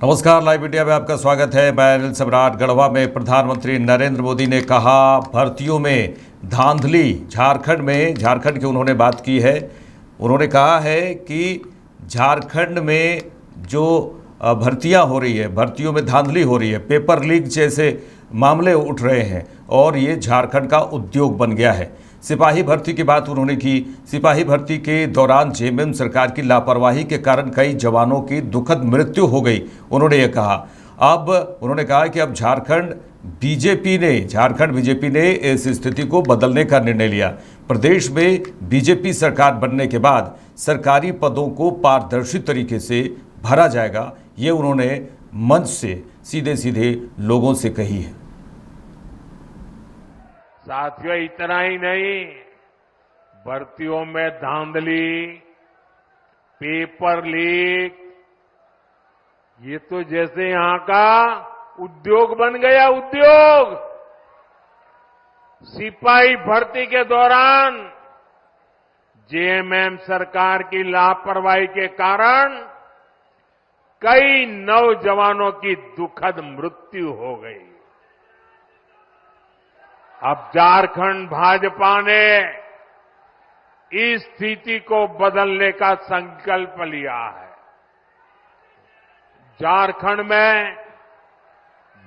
नमस्कार, live India में आपका स्वागत है। मैं अनिल सम्राट। गढ़वा में प्रधानमंत्री नरेंद्र मोदी ने कहा भर्तियों में धांधली। झारखंड की उन्होंने बात की है। उन्होंने कहा है कि झारखंड में जो भर्तियां हो रही है, भर्तियों में धांधली हो रही है, पेपर लीक जैसे मामले उठ रहे हैं और ये झारखंड का उद्योग बन गया है। सिपाही भर्ती की बात उन्होंने की। सिपाही भर्ती के दौरान जेएमएम सरकार की लापरवाही के कारण कई जवानों की दुखद मृत्यु हो गई। उन्होंने ये कहा। अब उन्होंने कहा कि अब झारखंड बीजेपी ने इस स्थिति को बदलने का निर्णय लिया। प्रदेश में बीजेपी सरकार बनने के बाद सरकारी पदों को पारदर्शी तरीके से भरा जाएगा, ये उन्होंने मंच से सीधे सीधे लोगों से कही है। साथियों, इतना ही नहीं, भर्तियों में धांधली, पेपर लीक, ये तो जैसे यहां का उद्योग बन गया। उद्योग सिपाही भर्ती के दौरान जेएमएम सरकार की लापरवाही के कारण कई नौजवानों की दुखद मृत्यु हो गई। अब झारखंड भाजपा ने इस स्थिति को बदलने का संकल्प लिया है। झारखंड में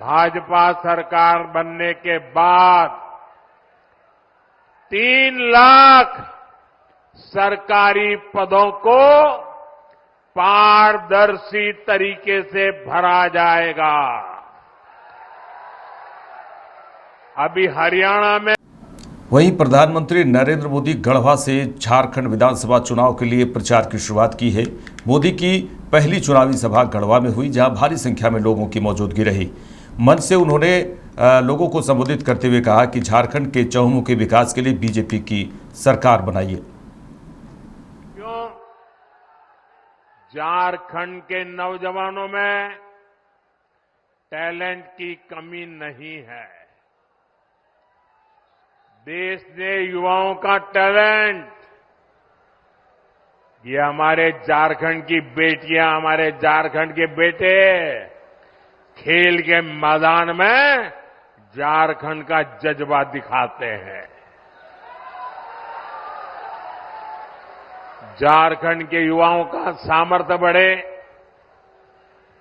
भाजपा सरकार बनने के बाद 3 लाख सरकारी पदों को पारदर्शी तरीके से भरा जाएगा। अभी हरियाणा में वहीं प्रधानमंत्री नरेंद्र मोदी गढ़वा से झारखंड विधानसभा चुनाव के लिए प्रचार की शुरुआत की है। मोदी की पहली चुनावी सभा गढ़वा में हुई, जहां भारी संख्या में लोगों की मौजूदगी रही। मंच से उन्होंने लोगों को संबोधित करते हुए कहा कि झारखंड के चहुमुखी विकास के लिए बीजेपी की सरकार बनाइए। झारखंड के नौजवानों में टैलेंट की कमी नहीं है। देश ने युवाओं का टैलेंट, ये हमारे झारखंड की बेटियां, हमारे झारखंड के बेटे खेल के मैदान में झारखंड का जज्बा दिखाते हैं। झारखंड के युवाओं का सामर्थ्य बढ़े,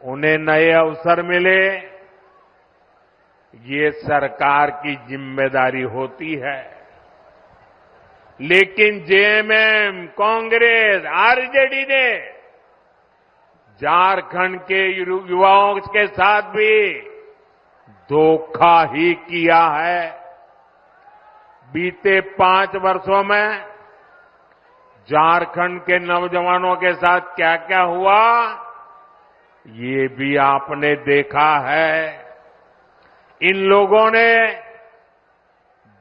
उन्हें नए अवसर मिले, ये सरकार की जिम्मेदारी होती है। लेकिन जेएमएम, कांग्रेस, आरजेडी ने झारखंड के युवाओं के साथ भी धोखा ही किया है। बीते 5 वर्षों में झारखंड के नौजवानों के साथ क्या क्या हुआ, ये भी आपने देखा है। इन लोगों ने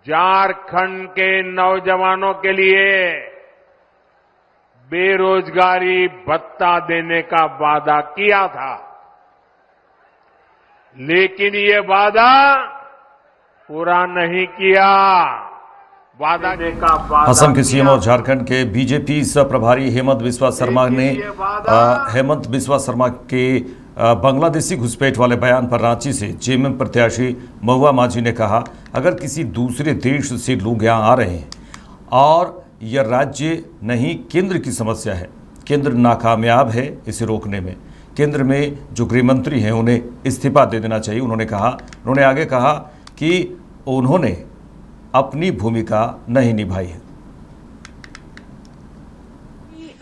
झारखंड के नौजवानों के लिए बेरोजगारी भत्ता देने का वादा किया था, लेकिन ये वादा पूरा नहीं किया। वादा का वादा असम के सीएम और झारखंड के बीजेपी सह प्रभारी हेमंत बिस्वा शर्मा के बांग्लादेशी घुसपैठ वाले बयान पर रांची से जेएमएम प्रत्याशी महुआ माझी ने कहा, अगर किसी दूसरे देश से लोग यहाँ आ रहे हैं और यह राज्य नहीं केंद्र की समस्या है, केंद्र नाकामयाब है इसे रोकने में। केंद्र में जो गृह मंत्री हैं उन्हें इस्तीफा दे देना चाहिए। उन्होंने आगे कहा कि उन्होंने अपनी भूमिका नहीं निभाई है।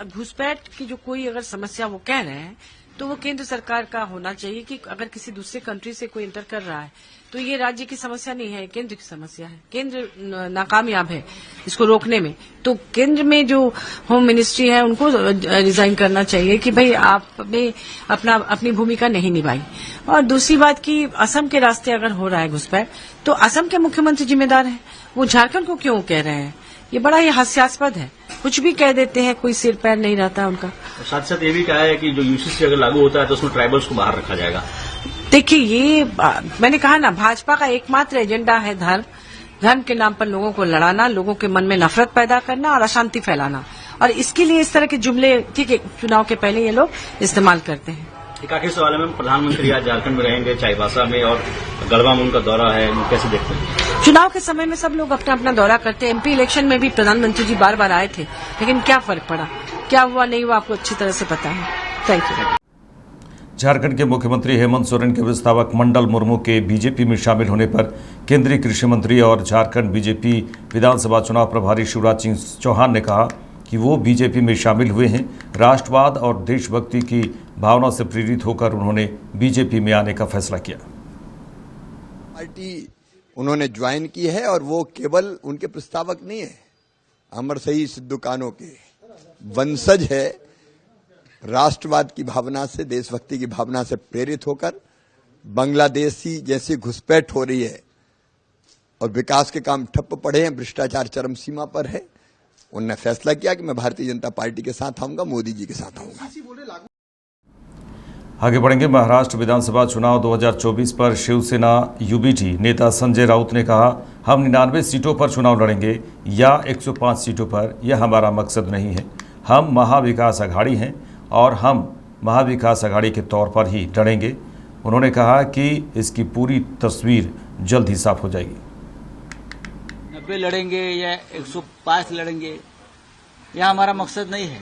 घुसपैठ की जो कोई अगर समस्या वो कह रहे हैं तो वो केंद्र सरकार का होना चाहिए कि अगर किसी दूसरे कंट्री से कोई इंटर कर रहा है तो ये राज्य की समस्या नहीं है, केंद्र की समस्या है। केंद्र नाकामयाब है इसको रोकने में, तो केंद्र में जो होम मिनिस्ट्री है उनको रिजाइन करना चाहिए कि भाई आपने अपनी भूमिका नहीं निभाई। और दूसरी बात कि असम के रास्ते अगर हो रहा है घुसपैठ तो असम के मुख्यमंत्री जिम्मेदार हैं, वो झारखंड को क्यों कह रहे हैं? ये बड़ा ही हास्यास्पद है। कुछ भी कह देते हैं, कोई सिर पैर नहीं रहता उनका। साथ साथ ये भी कहा है कि जो यूसीसी अगर लागू होता है तो उसमें ट्राइबल्स को बाहर रखा जाएगा। देखिए, ये मैंने कहा ना, भाजपा का एकमात्र एजेंडा है धर्म के नाम पर लोगों को लड़ाना, लोगों के मन में नफरत पैदा करना और अशांति फैलाना। और इसके लिए इस तरह के जुमले ठीक है चुनाव के पहले ये लोग इस्तेमाल करते हैं। एक आखिरी सवाल है, प्रधानमंत्री आज झारखंड में रहेंगे, चाईबासा में, और गढ़वा में उनका दौरा है, कैसे देखते हैं? चुनाव के समय में सब लोग अपना अपना दौरा करते हैं। एमपी इलेक्शन में भी प्रधानमंत्री जी बार बार आए थे, लेकिन क्या फर्क पड़ा, क्या हुआ नहीं हुआ आपको अच्छी तरह से पता है। Thank you. झारखंड के मुख्यमंत्री हेमंत सोरेन के प्रस्तावक मंडल मुर्मू के बीजेपी में शामिल होने पर केंद्रीय कृषि मंत्री और झारखंड बीजेपी विधानसभा चुनाव प्रभारी शिवराज सिंह चौहान ने कहा कि वो बीजेपी में शामिल हुए हैं। राष्ट्रवाद और देशभक्ति की भावना से प्रेरित होकर उन्होंने बीजेपी में आने का फैसला किया। पार्टी उन्होंने ज्वाइन की है और वो केवल उनके प्रस्तावक नहीं है, अमर सही सिद्धू कान्हो के वंशज है। राष्ट्रवाद की भावना से, देशभक्ति की भावना से प्रेरित होकर बांग्लादेशी जैसी घुसपैठ हो रही है और विकास के काम ठप्प पड़े हैं, भ्रष्टाचार चरम सीमा पर है, उन्होंने फैसला किया कि मैं भारतीय जनता पार्टी के साथ आऊंगा, मोदी जी के साथ आऊंगा। आगे बढ़ेंगे। महाराष्ट्र विधानसभा चुनाव 2024 पर शिवसेना यूबीटी नेता संजय राउत ने कहा, हम 99 सीटों पर चुनाव लड़ेंगे या 105 सीटों पर, यह हमारा मकसद नहीं है। हम महाविकास आघाड़ी हैं और हम महाविकास आघाड़ी के तौर पर ही लड़ेंगे। उन्होंने कहा कि इसकी पूरी तस्वीर जल्द ही साफ हो जाएगी। 90 लड़ेंगे या 105 लड़ेंगे, यह हमारा मकसद नहीं है।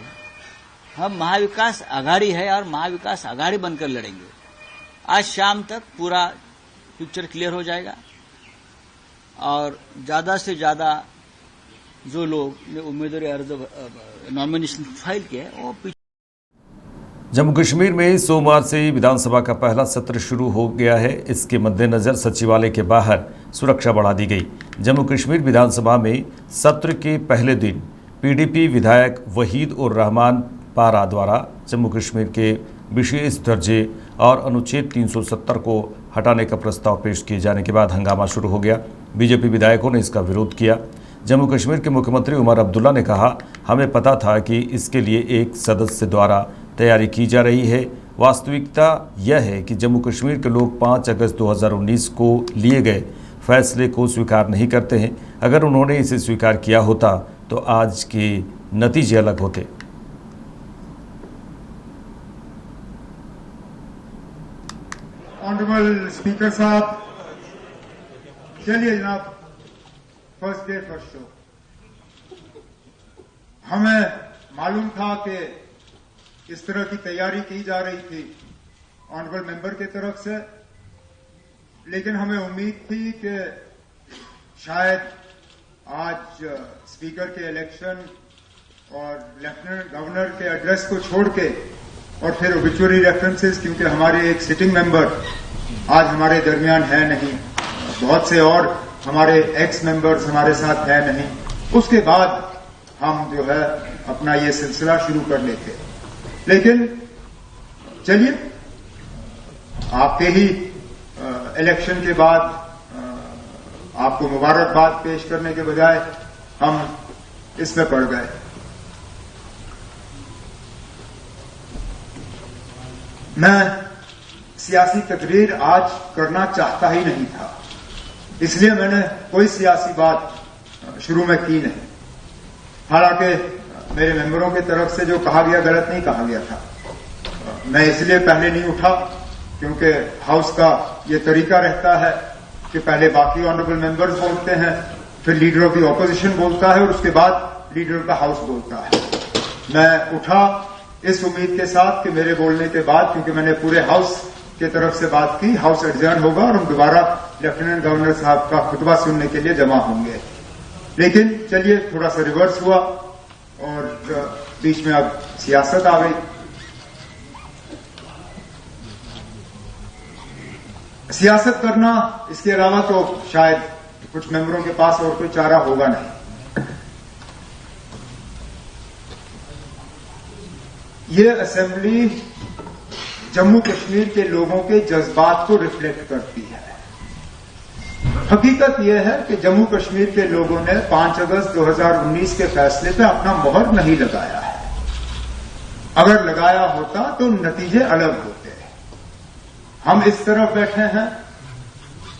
हम महाविकास आघाड़ी है और महाविकास आघाड़ी बनकर लड़ेंगे। आज शाम तक पूरा पिक्चर क्लियर हो जाएगा और ज्यादा से ज्यादा जो लोग उम्मीदवारी अर्ज नॉमिनेशन फाइल किए वो। जम्मू कश्मीर में सोमवार से ही विधानसभा का पहला सत्र शुरू हो गया है। इसके मद्देनजर सचिवालय के बाहर सुरक्षा बढ़ा दी गई। जम्मू कश्मीर विधानसभा में सत्र के पहले दिन पीडीपी विधायक वहीद उर रहमान पारा द्वारा जम्मू कश्मीर के विशेष दर्जे और अनुच्छेद 370 को हटाने का प्रस्ताव पेश किए जाने के बाद हंगामा शुरू हो गया। बीजेपी विधायकों ने इसका विरोध किया। जम्मू कश्मीर के मुख्यमंत्री उमर अब्दुल्ला ने कहा, हमें पता था कि इसके लिए एक सदस्य द्वारा तैयारी की जा रही है। वास्तविकता यह है कि जम्मू कश्मीर के लोग 5 अगस्त 2019 को लिए गए फैसले को स्वीकार नहीं करते हैं। अगर उन्होंने इसे स्वीकार किया होता तो आज के नतीजे अलग होते। ऑनरेबल स्पीकर साहब, चलिए जनाब, फर्स्ट डे फर्स्ट शो। हमें मालूम था कि इस तरह की तैयारी की जा रही थी ऑनरेबल मेंबर की तरफ से, लेकिन हमें उम्मीद थी कि शायद आज स्पीकर के इलेक्शन और लेफ्टिनेंट गवर्नर के एड्रेस को छोड़ के और फिर ओबिचुअरी रेफरेंसेस, क्योंकि हमारे एक सिटिंग मेंबर आज हमारे दरमियान है नहीं, बहुत से और हमारे एक्स मेंबर्स हमारे साथ है नहीं, उसके बाद हम जो है अपना ये सिलसिला शुरू कर लेते। लेकिन चलिए, आपके ही इलेक्शन के बाद आपको मुबारकबाद पेश करने के बजाय हम इसमें पड़ गए। मैं सियासी तकरीर आज करना चाहता ही नहीं था, इसलिए मैंने कोई सियासी बात शुरू में की नहीं। हालांकि मेरे मेंबरों की तरफ से जो कहा गया गलत नहीं कहा गया था। मैं इसलिए पहले नहीं उठा क्योंकि हाउस का ये तरीका रहता है कि पहले बाकी ऑनरेबल मेंबर्स बोलते हैं, फिर लीडर ऑफ द ऑपोजिशन बोलता है और उसके बाद लीडर ऑफ द हाउस बोलता है। मैं उठा इस उम्मीद के साथ कि मेरे बोलने के बाद, क्योंकि मैंने पूरे हाउस की तरफ से बात की, हाउस एडजर्न होगा और हम दोबारा लेफ्टिनेंट गवर्नर साहब का खुतबा सुनने के लिए जमा होंगे। लेकिन चलिए, थोड़ा सा रिवर्स हुआ और बीच में अब सियासत आ गई। सियासत करना, इसके अलावा तो शायद कुछ मेंबरों के पास और कोई चारा होगा नहीं। ये असेंबली जम्मू कश्मीर के लोगों के जज्बात को रिफ्लेक्ट करती है। हकीकत यह है कि जम्मू कश्मीर के लोगों ने 5 अगस्त 2019 के फैसले पे अपना मोहर नहीं लगाया है। अगर लगाया होता तो नतीजे अलग होते। हम इस तरफ बैठे हैं,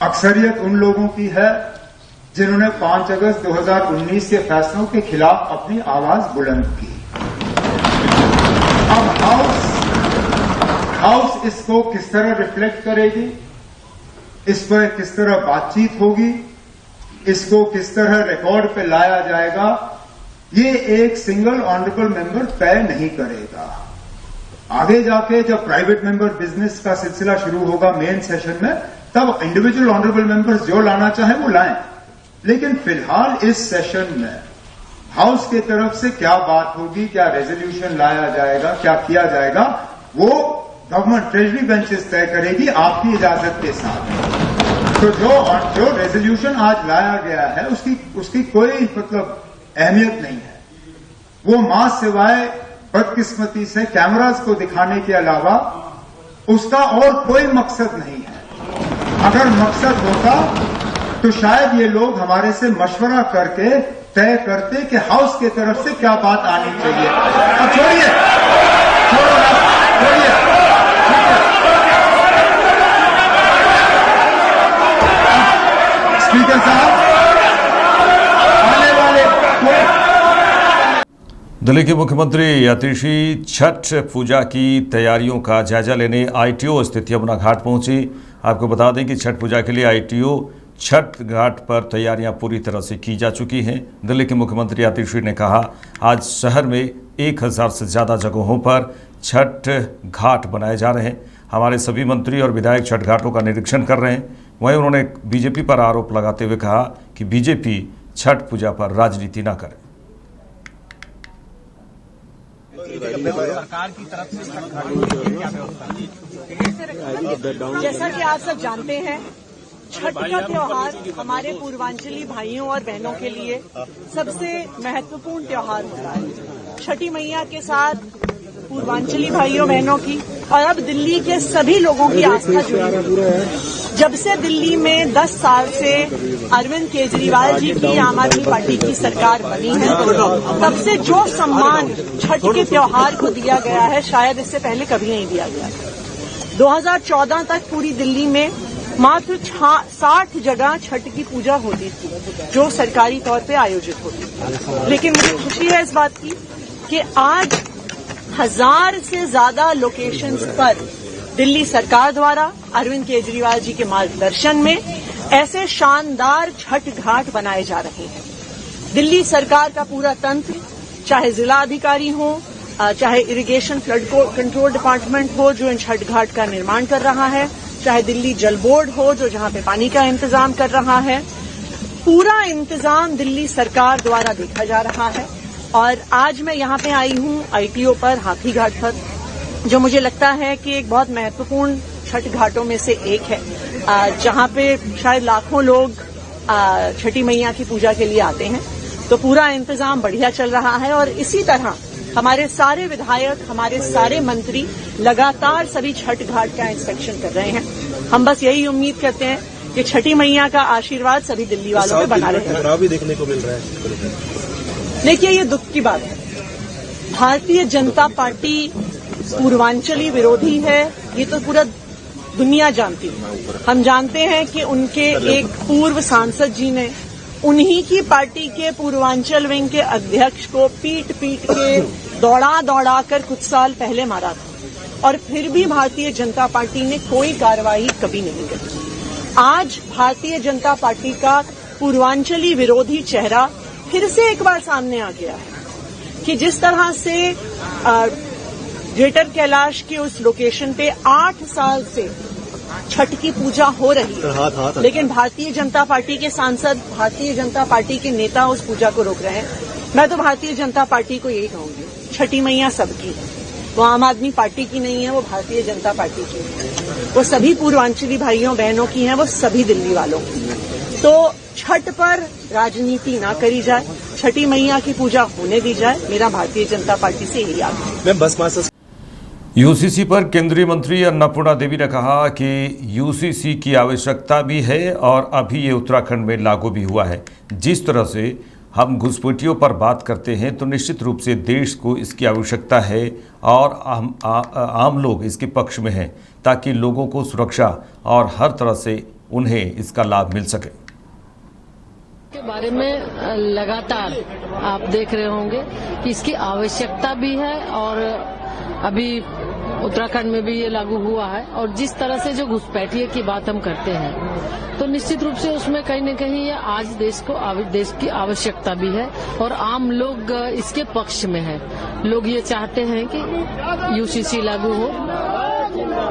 अक्सरियत उन लोगों की है जिन्होंने 5 अगस्त 2019 के फैसलों के खिलाफ अपनी आवाज बुलंद की। अब हाउस इसको किस तरह रिफ्लेक्ट करेगी, इस पर किस तरह बातचीत होगी, इसको किस तरह रिकॉर्ड पे लाया जाएगा, ये एक सिंगल ऑनरेबल मेंबर तय नहीं करेगा। आगे जाके जब प्राइवेट मेंबर बिजनेस का सिलसिला शुरू होगा मेन सेशन में, तब इंडिविजुअल ऑनरेबल मेंबर्स जो लाना चाहे वो लाएं। लेकिन फिलहाल इस सेशन में हाउस की तरफ से क्या बात होगी, क्या रेजोल्यूशन लाया जाएगा, क्या किया जाएगा, वो गवर्नमेंट ट्रेजरी बेंचेस तय करेगी आपकी इजाजत के साथ। तो जो रेजोल्यूशन आज लाया गया है उसकी कोई अहमियत नहीं है। वो मां सिवाय बदकिस्मती से कैमरास को दिखाने के अलावा उसका और कोई मकसद नहीं है। अगर मकसद होता तो शायद ये लोग हमारे से मशवरा करके तय करते कि हाउस की तरफ से क्या बात आनी चाहिए। अब छोड़िए, स्पीकर साहब, आने वाले दिल्ली के मुख्यमंत्री आतिशी छठ पूजा की तैयारियों का जायजा लेने आईटीओ स्थित यमुना घाट पहुंची। आपको बता दें कि छठ पूजा के लिए आईटीओ छठ घाट पर तैयारियां पूरी तरह से की जा चुकी हैं। दिल्ली के मुख्यमंत्री आतिशी ने कहा, आज शहर में 1000 से ज़्यादा जगहों पर छठ घाट बनाए जा रहे हैं। हमारे सभी मंत्री और विधायक छठ घाटों का निरीक्षण कर रहे हैं। वहीं उन्होंने बीजेपी पर आरोप लगाते हुए कहा कि बीजेपी छठ पूजा पर राजनीति न करे। सरकार की तरफ से जैसा कि आप सब जानते हैं, छठ का त्योहार हमारे पूर्वांचली भाइयों और बहनों के लिए सबसे महत्वपूर्ण त्योहार होता है। छठी मैया के साथ पूर्वांचली भाइयों बहनों की और अब दिल्ली के सभी लोगों की आस्था जुड़ी हुई है। जब से दिल्ली में 10 साल से अरविंद केजरीवाल जी की आम आदमी पार्टी की सरकार बनी है, तब से जो सम्मान छठ के त्योहार को दिया गया है, शायद इससे पहले कभी नहीं दिया गया। 2014 तक पूरी दिल्ली में मात्र 60 जगह छठ की पूजा होती थी, जो सरकारी तौर पे आयोजित होती थी। लेकिन मुझे खुशी है इस बात की कि आज 1000 से ज्यादा लोकेशंस पर दिल्ली सरकार द्वारा अरविंद केजरीवाल जी के मार्गदर्शन में ऐसे शानदार छठ घाट बनाए जा रहे हैं। दिल्ली सरकार का पूरा तंत्र, चाहे जिला अधिकारी हो, चाहे इरिगेशन फ्लड कंट्रोल डिपार्टमेंट हो जो इन छठ घाट का निर्माण कर रहा है, चाहे दिल्ली जल बोर्ड हो जो जहां पे पानी का इंतजाम कर रहा है, पूरा इंतजाम दिल्ली सरकार द्वारा देखा जा रहा है। और आज मैं यहां पे आई हूं आईटीओ पर, हाथी घाट पर, जो मुझे लगता है कि एक बहुत महत्वपूर्ण छठ घाटों में से एक है, जहां पे शायद लाखों लोग छठी मैया की पूजा के लिए आते हैं। तो पूरा इंतजाम बढ़िया चल रहा है और इसी तरह हमारे सारे विधायक, हमारे सारे मंत्री लगातार सभी छठ घाट का इंस्पेक्शन कर रहे हैं। हम बस यही उम्मीद करते हैं कि छठी मैया का आशीर्वाद सभी दिल्ली वालों पे बना रहे। टकराव भी देखने को मिल रहा है। देखिए, ये दुख की बात है। भारतीय जनता पार्टी पूर्वांचली विरोधी है, ये तो पूरा दुनिया जानती है। हम जानते हैं कि उनके एक पूर्व सांसद जी ने उन्हीं की पार्टी के पूर्वांचल विंग के अध्यक्ष को पीट के दौड़ा कर कुछ साल पहले मारा था और फिर भी भारतीय जनता पार्टी ने कोई कार्रवाई कभी नहीं की। आज भारतीय जनता पार्टी का पूर्वांचली विरोधी चेहरा फिर से एक बार सामने आ गया है कि जिस तरह से ग्रेटर कैलाश के उस लोकेशन पे 8 साल से छठ की पूजा हो रही है, लेकिन भारतीय जनता पार्टी के सांसद, भारतीय जनता पार्टी के नेता उस पूजा को रोक रहे हैं। मैं तो भारतीय जनता पार्टी को यही कहूंगी, छठी मैया सबकी है, वो आम आदमी पार्टी की नहीं है, वो भारतीय जनता पार्टी की है, वो सभी पूर्वांचली भाइयों बहनों की है, वो सभी दिल्ली वालों की है। तो छठ पर राजनीति ना करी जाए, छठी मैया की पूजा होने दी जाए, मेरा भारतीय जनता पार्टी से यही आग्रह है। यूसीसी पर केंद्रीय मंत्री अन्नपूर्णा देवी ने कहा कि यूसीसी की आवश्यकता भी है और अभी ये उत्तराखंड में लागू भी हुआ है। जिस तरह से हम घुसपैठियों पर बात करते हैं तो निश्चित रूप से देश को इसकी आवश्यकता है और आम लोग इसके पक्ष में हैं ताकि लोगों को सुरक्षा और हर तरह से उन्हें इसका लाभ मिल सके। के बारे में लगातार आप देख रहे होंगे कि इसकी आवश्यकता भी है और अभी उत्तराखंड में भी ये लागू हुआ है। और जिस तरह से जो घुसपैठिए की बात हम करते हैं तो निश्चित रूप से उसमें कहीं न कहीं ये आज देश की आवश्यकता भी है और आम लोग इसके पक्ष में है। लोग ये चाहते हैं कि यूसीसी लागू हो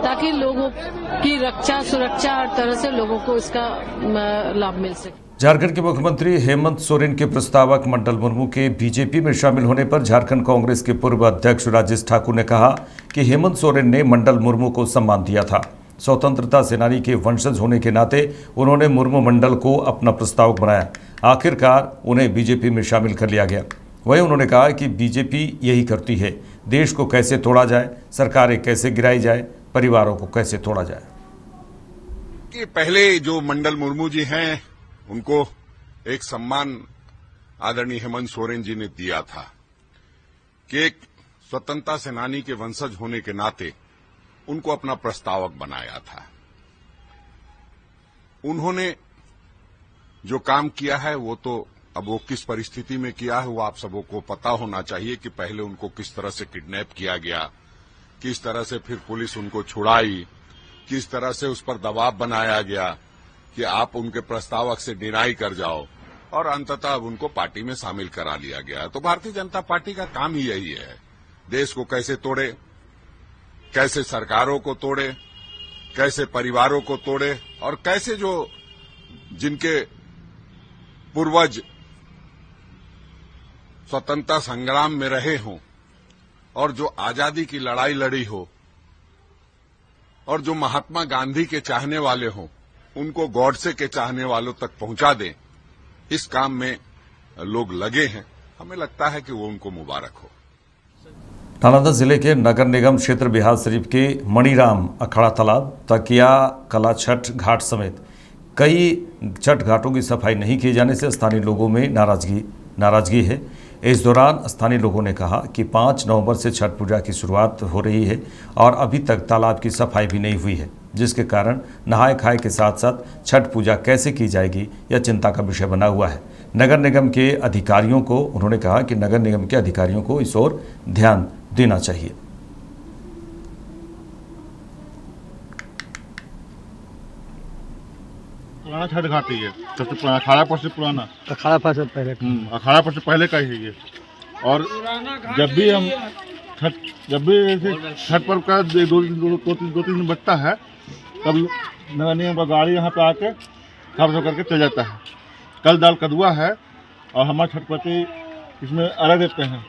ताकि लोगों की रक्षा सुरक्षा हर तरह से लोगों को इसका लाभ मिल सके। झारखंड के मुख्यमंत्री हेमंत सोरेन के प्रस्तावक मंडल मुर्मू के बीजेपी में शामिल होने पर झारखंड कांग्रेस के पूर्व अध्यक्ष राजेश ठाकुर ने कहा कि हेमंत सोरेन ने मंडल मुर्मू को सम्मान दिया था। स्वतंत्रता सेनानी के वंशज होने के नाते उन्होंने मुर्मू मंडल को अपना प्रस्तावक बनाया। आखिरकार उन्हें बीजेपी में शामिल कर लिया गया। वहीं उन्होंने कहा कि बीजेपी यही करती है, देश को कैसे तोड़ा जाए, सरकारें कैसे गिराई जाए, परिवारों को कैसे तोड़ा जाए। कि पहले जो मंडल मुर्मू जी हैं उनको एक सम्मान आदरणीय हेमंत सोरेन जी ने दिया था कि एक स्वतंत्रता सेनानी के वंशज होने के नाते उनको अपना प्रस्तावक बनाया था। उन्होंने जो काम किया है वो तो अब वो किस परिस्थिति में किया है वो आप सबों को पता होना चाहिए कि पहले उनको किस तरह से किडनैप किया गया, किस तरह से फिर पुलिस उनको छुड़ाई, किस तरह से उस पर दबाव बनाया गया कि आप उनके प्रस्तावक से डिनाई कर जाओ और अंततः अब उनको पार्टी में शामिल करा लिया गया। तो भारतीय जनता पार्टी का काम ही यही है, देश को कैसे तोड़े, कैसे सरकारों को तोड़े, कैसे परिवारों को तोड़े और कैसे जो जिनके पूर्वज स्वतंत्रता संग्राम में रहे हों और जो आजादी की लड़ाई लड़ी हो और जो महात्मा गांधी के चाहने वाले हों उनको गॉडसे के चाहने वालों तक पहुंचा दें, इस काम में लोग लगे हैं। हमें लगता है कि वो उनको मुबारक हो। नालंदा जिले के नगर निगम क्षेत्र बिहार शरीफ के मणिराम अखाड़ा तालाब, तकिया कला छठ घाट समेत कई छठ घाटों की सफाई नहीं किए जाने से स्थानीय लोगों में नाराजगी है। इस दौरान स्थानीय लोगों ने कहा कि 5 नवंबर से छठ पूजा की शुरुआत हो रही है और अभी तक तालाब की सफाई भी नहीं हुई है, जिसके कारण नहाए खाए के साथ साथ छठ पूजा कैसे की जाएगी यह चिंता का विषय बना हुआ है। नगर निगम के अधिकारियों को उन्होंने कहा कि नगर निगम के अधिकारियों को इस ओर ध्यान देना चाहिए। पुराना छठ घाट ही है, सबसे पुराना, अखाड़ा पर से पुराना, अखाड़ा पर से पहले अखाड़ा पर से पहले का ही है। और जब भी हम छठ पर्व का दो तीन दिन बचता है तब नगर निगम का गाड़ी यहाँ पे आके साफ करके चल जाता है। कल दाल कदुआ है और हमारे छठपति इसमें अर्घ देते हैं।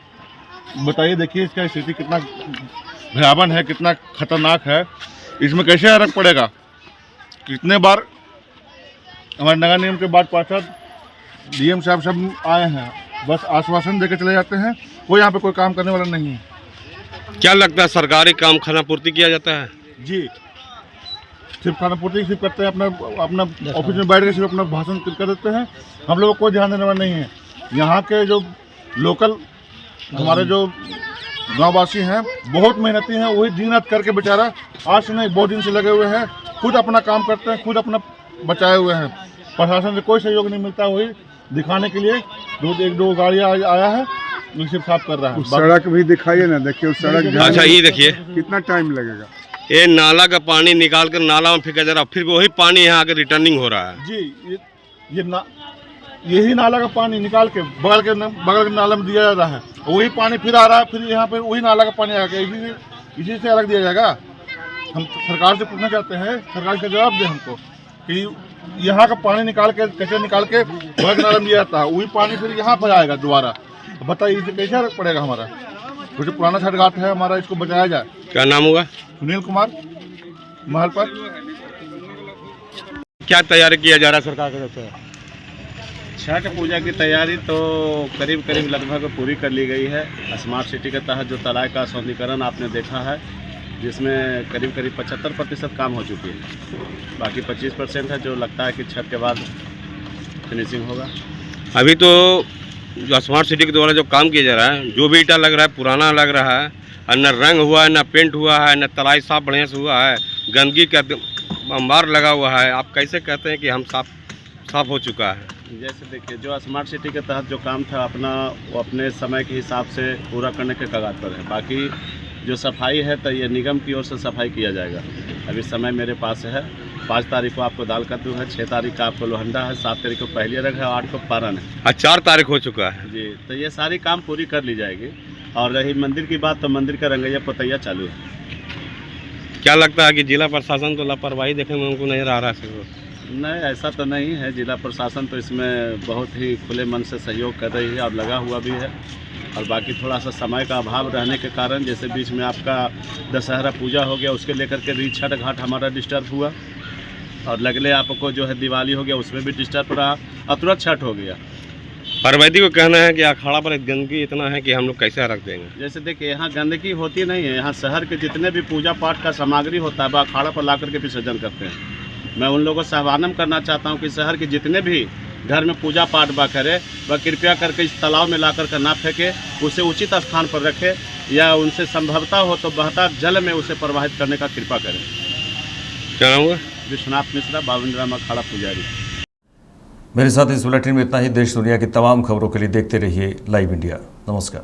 बताइए, देखिए इसका स्थिति कितना भयावह है, कितना खतरनाक है। इसमें कैसे अर्घ पड़ेगा। कितने बार हमारे नगर निगम के बाद पार्षद डीएम साहब सब आए हैं, बस आश्वासन देकर चले जाते हैं, कोई यहाँ पे कोई काम करने वाला नहीं है। क्या लगता है सरकारी काम खानापूर्ति किया जाता है? जी, सिर्फ खानापूर्ति सिर्फ करते हैं, अपना ऑफिस में बैठ के सिर्फ अपना भाषण कर देते हैं। हम लोगों को कोई ध्यान देने वाला नहीं है। यहाँ के जो लोकल हमारे जो गाँववासी हैं बहुत मेहनती हैं, वही दिन रात करके बेचारा आज से नहीं बहुत दिन से लगे हुए हैं, खुद अपना काम करते हैं, खुद अपना बचाए हुए हैं। प्रशासन से कोई सहयोग नहीं मिलता, वही दिखाने के लिए एक दो गाड़ियाँ आया है, सिर्फ साफ कर रहा है। सड़क भी दिखाइए ना, देखिए सड़क। अच्छा, ये देखिए कितना टाइम लगेगा। ये नाला का पानी निकाल कर नाला में फेंका जा रहा, फिर वही पानी यहाँ आके रिटर्निंग हो रहा है। जी, यही नाला का पानी निकाल के बगल के नाला में दिया जा रहा है, वही पानी फिर आ रहा है, फिर यहाँ पे वही नाला का पानी आ गया। इसी से अलग दिया जाएगा। हम सरकार से पूछना चाहते हैं, सरकार का जवाब दे हमको कि यहाँ का पानी निकाल के, कचरा निकाल के बगल के नाला में दिया जाता है, वही पानी फिर यहाँ पर आएगा दोबारा। बताइए इसे कैसे अलग पड़ेगा हमारा। जो पुराना छठ घाट है हमारा, इसको बचाया जाए। क्या नाम होगा? सुनील कुमार, महल पर। क्या तैयारी किया जा रहा है सरकार की तरफ से? छठ पूजा की तैयारी तो करीब लगभग पूरी कर ली गई है। स्मार्ट सिटी के तहत जो तलाय का सौंदर्यीकरण आपने देखा है, जिसमें करीब 75% काम हो चुकी है। बाकी 25% है जो लगता है कि छठ के बाद फिनिशिंग होगा। अभी तो जो स्मार्ट सिटी के द्वारा जो काम किया जा रहा है, जो भी ईटा लग रहा है पुराना लग रहा है, और न रंग हुआ है, न पेंट हुआ है, न तलाई साफ बढ़िया से हुआ है, गंदगी का अंबार लगा हुआ है। आप कैसे कहते हैं कि हम साफ हो चुका है? जैसे देखिए, जो स्मार्ट सिटी के तहत जो काम था वो अपने समय के हिसाब से पूरा करने के कगार पर है। बाकी जो सफाई है तो ये निगम की ओर से सफाई किया जाएगा। अभी समय मेरे पास है। 5 तारीख को आपको दाल कद्दू है, 6 तारीख का आपको लोहंडा है, 7 तारीख को पहली रग है, 8 को पारन है। आज 4 तारीख हो चुका है जी। तो ये सारी काम पूरी कर ली जाएगी। और रही मंदिर की बात, तो मंदिर का रंगैया पोतैया चालू है। क्या लगता है कि जिला प्रशासन तो लापरवाही देखने में उनको नजर आ रहा है? नहीं, ऐसा तो नहीं है। जिला प्रशासन तो इसमें बहुत ही खुले मन से सहयोग कर रही है और लगा हुआ भी है। और बाकी थोड़ा सा समय का अभाव रहने के कारण, जैसे बीच में आपका दशहरा पूजा हो गया, उसके लेकर के छठ घाट हमारा डिस्टर्ब हुआ। और लगले आपको जो है दिवाली हो गया, उसमें भी डिस्टर्ब रहा और तुरंत छठ हो गया। परवैदी को कहना है कि अखाड़ा पर गंदगी इतना है कि हम लोग कैसे रख देंगे। जैसे देखिए, यहाँ गंदगी होती नहीं है। यहाँ शहर के जितने भी पूजा पाठ का सामग्री होता है वह अखाड़ा पर ला करके विसर्जन करते हैं। मैं उन लोगों से आह्वान करना चाहता हूँ कि शहर के जितने भी घर में पूजा पाठ बा करे, वह कृपया करके इस तालाब में ला करके ना फेंके, उसे उचित स्थान पर रखे, या उनसे संभवता हो तो बहता जल में उसे प्रवाहित करने का कृपा करें। क्या नाम हुआ? विश्वनाथ मिश्रा, बाबुंद्राम अखाड़ा पुजारी। मेरे साथ इस बुलेटिन में इतना ही। देश दुनिया की तमाम खबरों के लिए देखते रहिए लाइव इंडिया। नमस्कार।